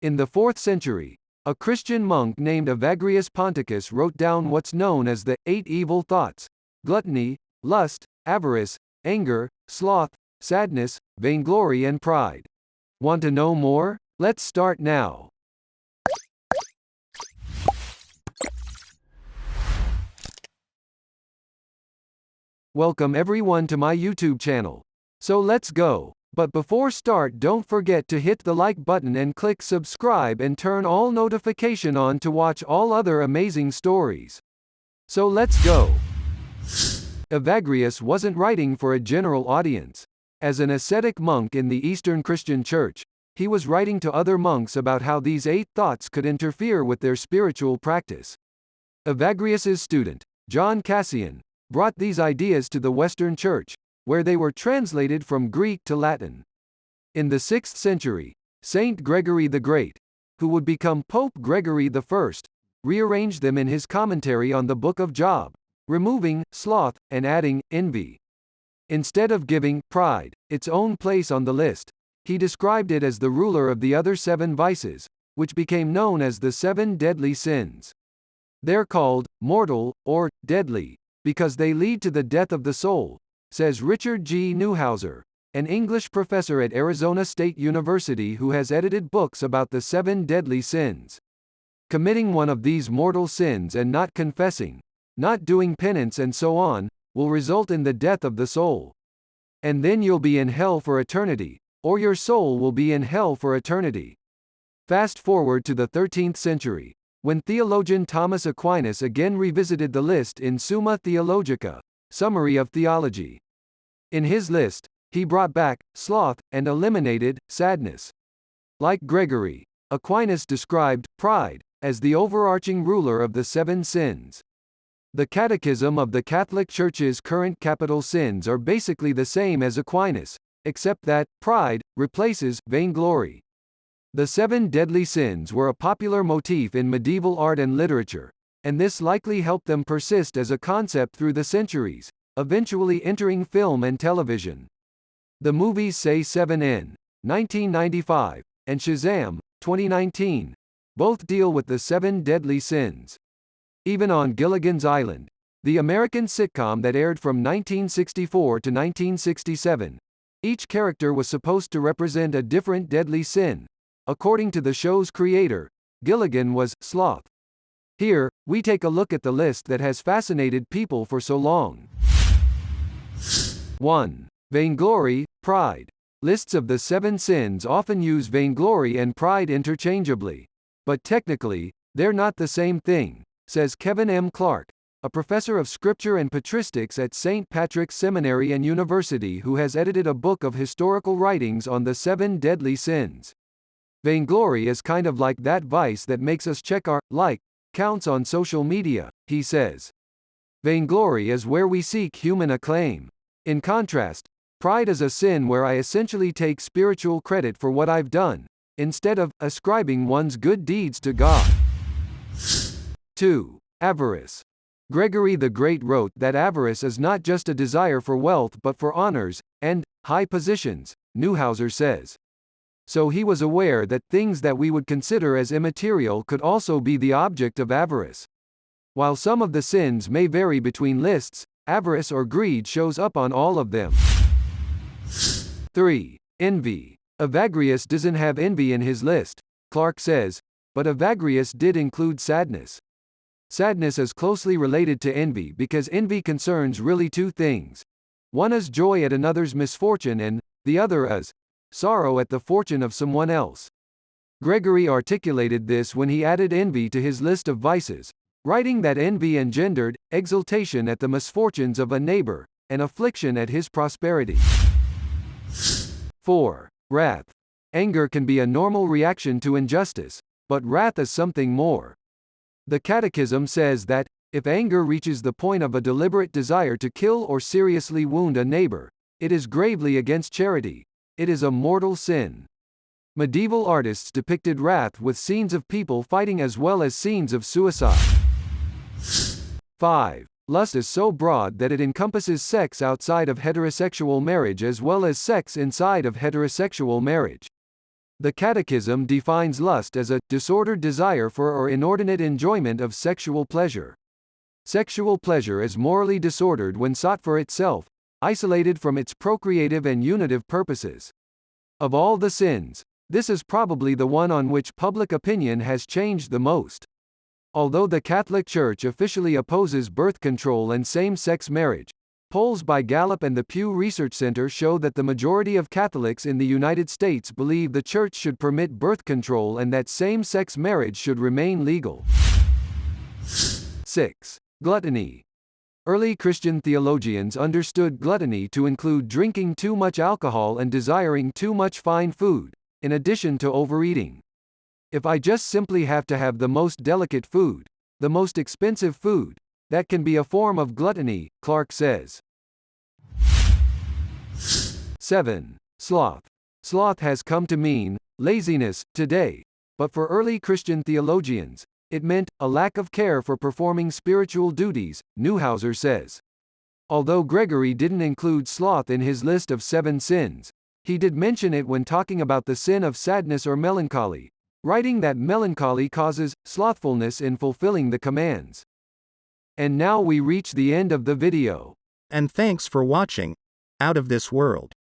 In the 4th century, a Christian monk named Evagrius Ponticus wrote down what's known as the 8 evil thoughts: gluttony, lust, avarice, anger, sloth, sadness, vainglory and pride. Want to know more? Let's start now. Welcome everyone to my YouTube channel. So let's go. But before start, don't forget to hit the like button and click subscribe and turn all notification on to watch all other amazing stories. So let's go. Evagrius wasn't writing for a general audience. As an ascetic monk in the Eastern Christian Church, he was writing to other monks about how these 8 thoughts could interfere with their spiritual practice. Evagrius's student, John Cassian, brought these ideas to the Western Church, where they were translated from Greek to Latin. In the 6th century, Saint Gregory the Great, who would become Pope Gregory I, rearranged them in his commentary on the Book of Job, removing sloth and adding envy. Instead of giving pride its own place on the list, he described it as the ruler of the other 7 vices, which became known as the 7 deadly sins. They're called mortal or deadly because they lead to the death of the soul, says Richard G. Neuhauser, an English professor at Arizona State University who has edited books about the 7 deadly sins. Committing one of these mortal sins and not confessing, not doing penance and so on, will result in the death of the soul. And then you'll be in hell for eternity, or your soul will be in hell for eternity. Fast forward to the 13th century, when theologian Thomas Aquinas again revisited the list in Summa Theologica, Summary of Theology. In his list, he brought back sloth and eliminated sadness. Like Gregory, Aquinas described pride as the overarching ruler of the 7 sins. The Catechism of the Catholic Church's current capital sins are basically the same as Aquinas, except that pride replaces vainglory. The 7 deadly sins were a popular motif in medieval art and literature, and this likely helped them persist as a concept through the centuries, eventually entering film and television. The movies Say 7N, 1995, and Shazam, 2019, both deal with the 7 deadly sins. Even on Gilligan's Island, the American sitcom that aired from 1964 to 1967, each character was supposed to represent a different deadly sin. According to the show's creator, Gilligan was sloth. Here, we take a look at the list that has fascinated people for so long. 1. Vainglory, pride. Lists of the 7 sins often use vainglory and pride interchangeably. But technically, they're not the same thing, says Kevin M. Clark, a professor of scripture and patristics at St. Patrick's Seminary and University who has edited a book of historical writings on the 7 deadly sins. Vainglory is kind of like that vice that makes us check our like counts on social media, he says. Vainglory is where we seek human acclaim. In contrast, pride is a sin where I essentially take spiritual credit for what I've done, instead of ascribing one's good deeds to God. 2. Avarice. Gregory the Great wrote that avarice is not just a desire for wealth but for honors and high positions, Neuhauser says. So he was aware that things that we would consider as immaterial could also be the object of avarice. While some of the sins may vary between lists, avarice or greed shows up on all of them. 3. Envy. Evagrius doesn't have envy in his list, Clark says, but Evagrius did include sadness. Sadness is closely related to envy because envy concerns really 2 things. One is joy at another's misfortune and the other is sorrow at the fortune of someone else. Gregory articulated this when he added envy to his list of vices, writing that envy engendered exultation at the misfortunes of a neighbor, and affliction at his prosperity. 4. Wrath. Anger can be a normal reaction to injustice, but wrath is something more. The Catechism says that, if anger reaches the point of a deliberate desire to kill or seriously wound a neighbor, it is gravely against charity. It is a mortal sin. Medieval artists depicted wrath with scenes of people fighting as well as scenes of suicide. 5. Lust is so broad that it encompasses sex outside of heterosexual marriage as well as sex inside of heterosexual marriage. The Catechism defines lust as a disordered desire for or inordinate enjoyment of sexual pleasure. Sexual pleasure is morally disordered when sought for itself, isolated from its procreative and unitive purposes. Of all the sins, this is probably the one on which public opinion has changed the most. Although the Catholic Church officially opposes birth control and same-sex marriage, polls by Gallup and the Pew Research Center show that the majority of Catholics in the United States believe the Church should permit birth control and that same-sex marriage should remain legal. 6. Gluttony. Early Christian theologians understood gluttony to include drinking too much alcohol and desiring too much fine food, in addition to overeating. If I just simply have to have the most delicate food, the most expensive food, that can be a form of gluttony, Clark says. 7. Sloth. Sloth has come to mean laziness today, but for early Christian theologians, it meant a lack of care for performing spiritual duties, Neuhauser says. Although Gregory didn't include sloth in his list of 7 sins, he did mention it when talking about the sin of sadness or melancholy, writing that melancholy causes slothfulness in fulfilling the commands. And now we reach the end of the video. And thanks for watching. Out of this world.